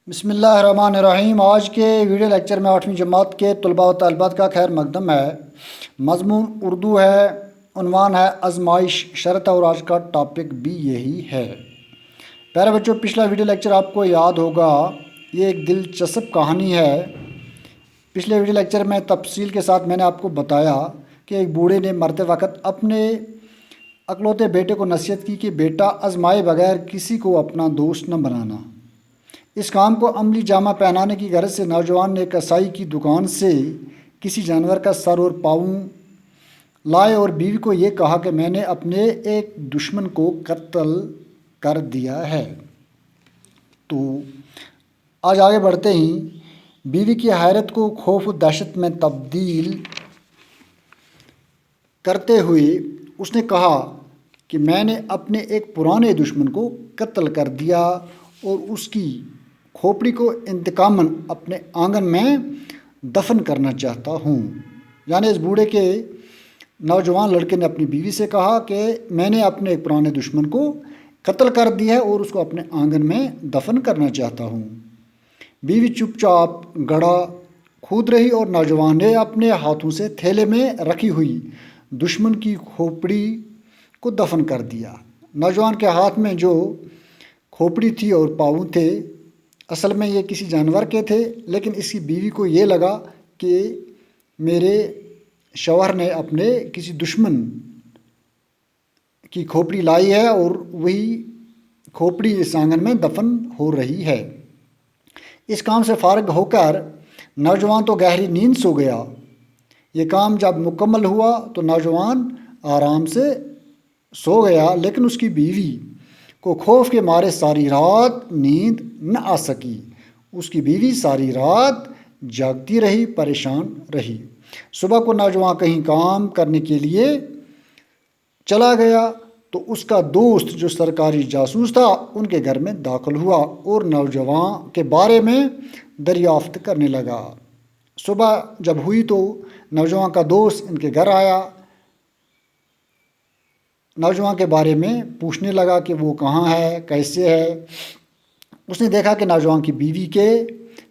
بسم اللہ الرحمن الرحیم۔ آج کے ویڈیو لیکچر میں 8ویں جماعت کے طلباء و طالبات کا خیر مقدم ہے۔ مضمون اردو ہے، عنوان ہے آزمائش شرط، اور آج کا ٹاپک بھی یہی ہے۔ پیارے بچوں، پچھلا ویڈیو لیکچر آپ کو یاد ہوگا، یہ ایک دلچسپ کہانی ہے۔ پچھلے ویڈیو لیکچر میں تفصیل کے ساتھ میں نے آپ کو بتایا کہ ایک بوڑھے نے مرتے وقت اپنے اکلوتے بیٹے کو نصیحت کی کہ بیٹا، آزمائے بغیر کسی کو اپنا دوست نہ بنانا۔ اس کام کو عملی جامہ پہنانے کی غرض سے نوجوان نے کسائی کی دکان سے کسی جانور کا سر اور پاؤں لائے اور بیوی کو یہ کہا کہ میں نے اپنے ایک دشمن کو قتل کر دیا ہے۔ تو آج آگے بڑھتے ہی بیوی کی حیرت کو خوف و دہشت میں تبدیل کرتے ہوئے اس نے کہا کہ میں نے اپنے ایک پرانے دشمن کو قتل کر دیا اور اس کی کھوپڑی کو انتقاماً اپنے آنگن میں دفن کرنا چاہتا ہوں۔ یعنی اس بوڑھے کے نوجوان لڑکے نے اپنی بیوی سے کہا کہ میں نے اپنے ایک پرانے دشمن کو قتل کر دیا ہے اور اس کو اپنے آنگن میں دفن کرنا چاہتا ہوں۔ بیوی چپ چاپ گڑھا کھود رہی اور نوجوان نے اپنے ہاتھوں سے تھیلے میں رکھی ہوئی دشمن کی کھوپڑی کو دفن کر دیا۔ نوجوان کے ہاتھ میں جو کھوپڑی تھی اور پاؤں تھے، اصل میں یہ کسی جانور کے تھے، لیکن اس کی بیوی کو یہ لگا کہ میرے شوہر نے اپنے کسی دشمن کی کھوپڑی لائی ہے اور وہی کھوپڑی اس آنگن میں دفن ہو رہی ہے۔ اس کام سے فارغ ہو کر نوجوان تو گہری نیند سو گیا۔ یہ کام جب مکمل ہوا تو نوجوان آرام سے سو گیا، لیکن اس کی بیوی کو خوف کے مارے ساری رات نیند نہ آ سکی۔ اس کی بیوی ساری رات جاگتی رہی، پریشان رہی۔ صبح کو نوجوان کہیں کام کرنے کے لیے چلا گیا تو اس کا دوست جو سرکاری جاسوس تھا ان کے گھر میں داخل ہوا اور نوجوان کے بارے میں دریافت کرنے لگا۔ صبح جب ہوئی تو نوجوان کا دوست ان کے گھر آیا، نوجوان کے بارے میں پوچھنے لگا کہ وہ کہاں ہے، کیسے ہے۔ اس نے دیکھا کہ نوجوان کی بیوی کے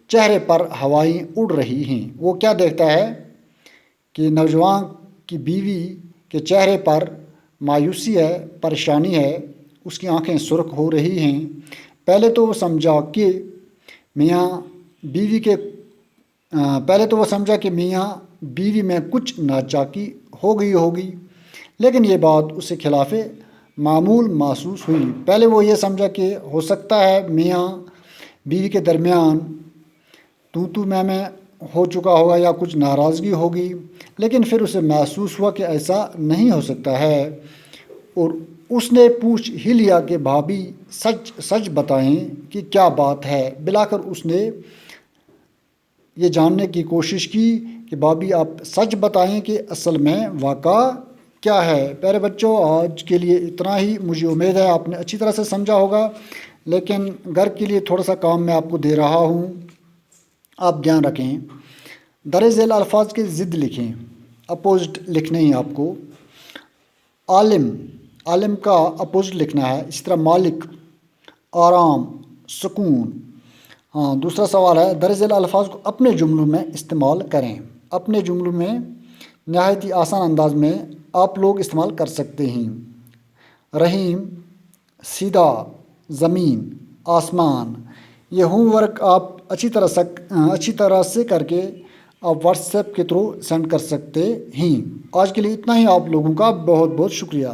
چہرے پر ہوائیں اڑ رہی ہیں۔ وہ کیا دیکھتا ہے کہ نوجوان کی بیوی کے چہرے پر مایوسی ہے، پریشانی ہے، اس کی آنکھیں سرخ ہو رہی ہیں۔ پہلے تو وہ سمجھا کہ میاں بیوی میں کچھ ناچاکی ہو گئی ہوگی، لیکن یہ بات اسے خلاف معمول محسوس ہوئی۔ پہلے وہ یہ سمجھا کہ ہو سکتا ہے میاں بیوی کے درمیان تو میں ہو چکا ہوگا یا کچھ ناراضگی ہوگی، لیکن پھر اسے محسوس ہوا کہ ایسا نہیں ہو سکتا ہے، اور اس نے پوچھ ہی لیا کہ بھابی سچ بتائیں کہ کیا بات ہے۔ بلاخر اس نے یہ جاننے کی کوشش کی کہ بھابی آپ سچ بتائیں کہ اصل میں واقعہ کیا ہے۔ پیارے بچوں، آج کے لیے اتنا ہی۔ مجھے امید ہے آپ نے اچھی طرح سے سمجھا ہوگا، لیکن گھر کے لیے تھوڑا سا کام میں آپ کو دے رہا ہوں، آپ دھیان رکھیں۔ درج ذیل الفاظ کے ضد لکھیں، اپوزٹ لکھنا ہی آپ کو۔ عالم کا اپوزٹ لکھنا ہے۔ اسی طرح مالک، آرام، سکون۔ دوسرا سوال ہے، درج ذیل الفاظ کو اپنے جملوں میں استعمال کریں۔ اپنے جملوں میں نہایت ہی آسان انداز میں آپ لوگ استعمال کر سکتے ہیں۔ رحیم، سیدھا، زمین، آسمان۔ یہ ہوم ورک آپ اچھی طرح سے کر کے آپ واٹس ایپ کے تھرو سینڈ کر سکتے ہیں۔ آج کے لیے اتنا ہی۔ آپ لوگوں کا بہت بہت شکریہ۔